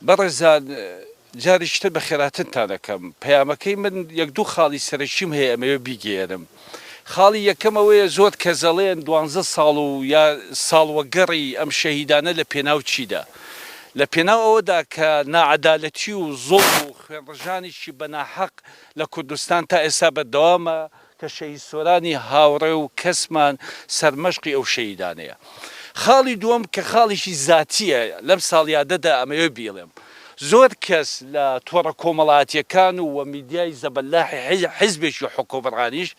بەڕێزان جاریشتر بە خێراتنتان دەکەم پەیامەکەی من یەک دوو خاڵی سەرەکیم هەیە ئەمەوێ بیگێرم. خاڵی یەکەمەوەیە زۆر کە زەڵێن 12 ساڵ و یا ساڵوەگەڕی ئەم شەهیدانە لە پێناو چیدا لە پێناو ئەوەدا کە نائەدالەتی و زوڵم و خوێنڕژانێکی بەناحەق لە کوردستان تا ئێستا بەردەوامە کە شەهید سۆرانی هاوڕێ و کەسمان سەرمەشقی ئەو شەهیدانەیە. خاڵی دووەم کە خاڵیشی زاتیە لەم ساڵیادەدا ئەمەوێ بیڵێم. زۆر کەس لە تۆڕە کۆمەڵایەتیەکان و میدیای زەبەلاحی حیزبێکی حکومڕانیش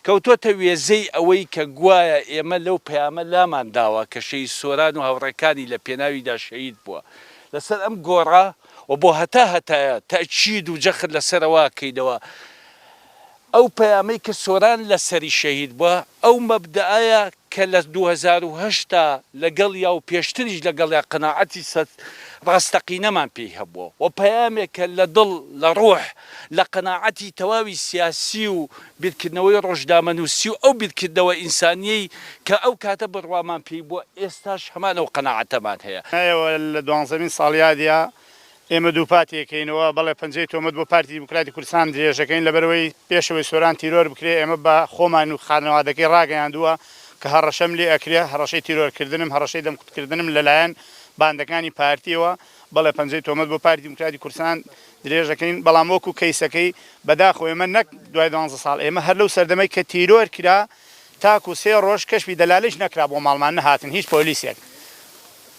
کەوتۆتە وێزەی ئەوەی کە گوایە ئێمە لەو پەیامە لامان داوە کە شەهید سۆران و هاوڕێکانی لە پێناویدا شەهید بووە. لەسەر ئەم گۆڕا و بۆ هەتایە تەئکید و جەخت لەسەرەوە کەیدەوە ئەو پەیامەی کە سۆران لەسەری شەهید بووە ئەو مەبدەایە کە لە 2008 لەگەڵ یا و پێشتریش لەگەڵ یا قەناعەتی ڕاستەقینەمان پێی هەبووە و پەیامێکە لە دڵ لە ڕۆح لە قەناعەتی تەواوی سیاسی و بیرکردنەوەی ڕۆژنامەنووسی و ئەو بیرکردنەوە ئینسانیەی کە ئەو کاتە بڕوامان پێی بووە ئێستاش هەمان ئەو قەناعەتەمان هەیە. لە 12مین ساڵیادە ئێمە دوو پارتیەکەینەوە بەڵێ پەنجەی تۆمەت بۆ پارتی دیموکراتی کوردستان درێژەکەین لەبەرەوەی پێشەوەی سۆران تیرۆر بکرێ ئێمە بە خۆمان و خانەوادەکەی ڕاگەیاندووە کە هەڕەشەم لێ ئەکرێ هەڕەشەی تیرۆرکردنم هەڕەشەی دەمکوتکردنم لەلایەن باندەکانی پارتیەوە بەڵێ پەنجەی تۆمەت بۆ پارتی دیموکراتی کوردستان درێژەکەین بەڵام وەکو کەیسەکەی بەداخۆ ئێمە نەک دوای 12 ساڵ ئێمە هەر لەو سەردەمەی کە تیرۆر کرا تاکو 3 ڕۆژ کەشفی دەلالش نەکرا بۆ ماڵمان نەهاتن هیچ پۆلیسێک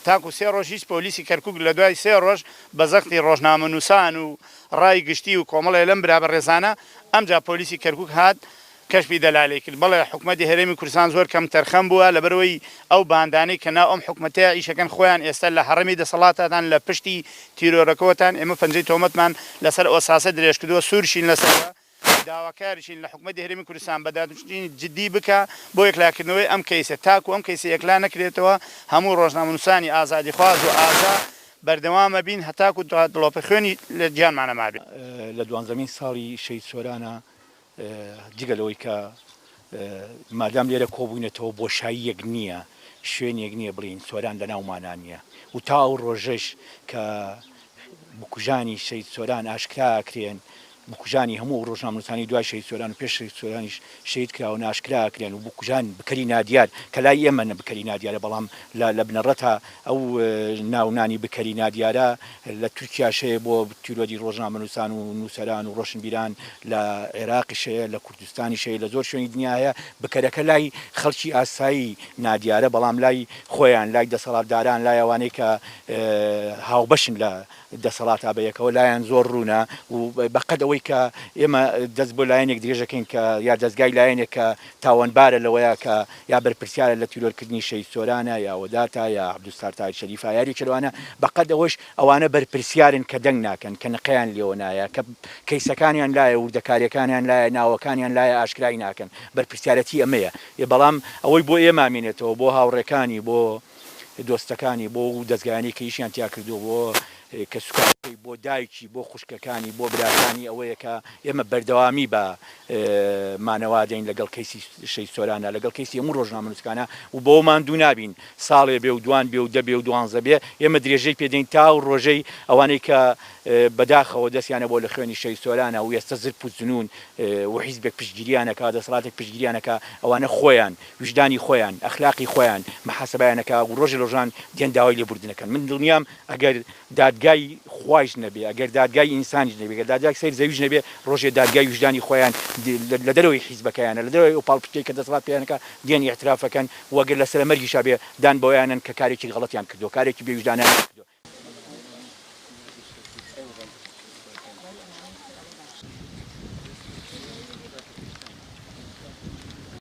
تاکو 3 ڕۆژ هیچ پۆلیسی کەرکووک لە دوای 3 ڕۆژ بە زەختی ڕۆژنامەنووسان و ڕای گشتی و کۆمەڵێ لەم برابە ڕێزانە ئەمجا پۆلیسی کەرکووک هات کەشفی دەلالی کرد بەڵێ حکوومەتی هەرێمی کوردستان زۆر کەم تەرخەم بووە لەبەرەوەی ئەو باندانەی کە ناو ئەم حکوومەتەیە ئیشەکەن خۆیان ئێستا لە هەڕەمی دەسەڵاتدان لە پشتی تیرۆرەکەوتان ئێمە پەنجەی تۆمەتمان لەسەر ئۆساسە درێژ کردووە سوورشین لەسەر داواکاریشین لە حکوومەتی هەرێمی کوردستان بەدادپشتنی جدی بکە بۆ یەکلاکردنەوەی ئەم کەیسە تاکو ئەم کەیسە یەکلا نەکرێتەوە هەموو ڕۆژنامەنووسانی ئازادیخواز و ئازا بەردەوامە بین هەتاکو دڵۆپە خوێنی لە گیانمانە مابێت. لە 12مین ساڵی شەهید سۆرانە جگەلەوەی کە مادام لێرە کۆبوونێتەوە بۆشاییەک نییە شوێنێک نییە بڵین سۆران لە ناومانان نییە و تا ئەو ڕۆژەش کە بکوژانی شەهید سۆران ئاشکراکرێن بکوژانی هەموو ڕۆژنامەنووسانی دوای شەهید سۆران و پێش شەهید سۆرانیش شەهید کراوە ئاشکراکرێن و بکوژان بکەری نادیار کە لای ئێمە نە بکەری نادیارە بەڵام لە بنەڕەتە ئەو ناونانی بکەری نادیارە لە تورکیاشەیە بۆ تیرۆری ڕۆژنامەنووسان و نووسەران و ڕۆشنبیران لە عێراقیشەیە لە کوردستانیشەیە لە زۆر شوێنی دنیاە بکەرەکە لای خەڵکی ئاسایی نادیارە بەڵام لای خۆیان لای دەسەڵاتداران لای ئەوانەی کە هاوبەشن لە دەسەڵات ئابەیەکەوە لایەن زۆر ڕوونە و بەقەد ئەوەی کە ئێمە دەست بۆ لایەنێک درێژەکەین کە یا دەستگای لایەنێک کە تاوانبارە لەوەیە کە یا بەرپرسیارە لە تیرۆرکردنی شەهید سۆرانە یا وەداتە یا عەبدولستار تاج شەریفە یاری چلوانە بەقەد ئەوەش ئەوانە بەرپرسیارن کە دەنگ ناکەن کە نەقەیان لێوە نایە کە کەیسەکانیان لایە وردەکاریەکانیان لایە ناوەکانیان لایە ئاشکرای ناکەن بەرپرسیارەتی ئەمەیە بەڵام ئەوەی بۆ ئێمە مینێتەوە بۆ هاوڕێکانی بۆ دۆستەکانی بۆ دەستگایانی کە ئیشیان تیا کردو بۆ کە سوکاری بۆ دایکی بۆ خوشکەکانی بۆ براکانی ئەوەیە کە ئێمە بەردەوامی بە مانەوادەین لەگەڵ کەیسی شەهید سۆرانە لەگەڵ کەیسی هەموو ڕۆژنامەنووسەکانە و بۆمان دوو نابین ساڵێ بێ و دوان بێ و دەبێ و دوانزە بێ ئێمە درێژەی پێدەین تا و ڕۆژەی ئەوانەی کە بەداخەوە دەستیانە بۆ لە خوێنی شەهید سۆرانە و ئێستا زرپ و جنون و حیزبێک پشتگیریانەکە دەسەڵاتێک پشتگیریانەکە ئەوانە خۆیان وجدانی خۆیان ئەخلاقی خۆیان محاسبەیانەکە و ڕۆژی ڕۆژان دێن داوای لێبوردنەکەن من دڵنیام ئەگەر دادگای خوایش نەبێ ئەگەر دادگای ئینسانیش نەبێ ئەگەر دادگای سەیر زەویش نەبێ ڕۆژێ دادگای وجدانی خۆیان لە دەرەوەی حیزبەکەیانە لە دەرەوەی ئەو پاڵپشتەی کە دەسەڵات پێیانەکە دێنی اعترافەکەن وەگەر لەسەر مەرگیشا بێ دان بۆیانن کە کارێکی غەڵەتیان کردو کارێکی بێوجدانە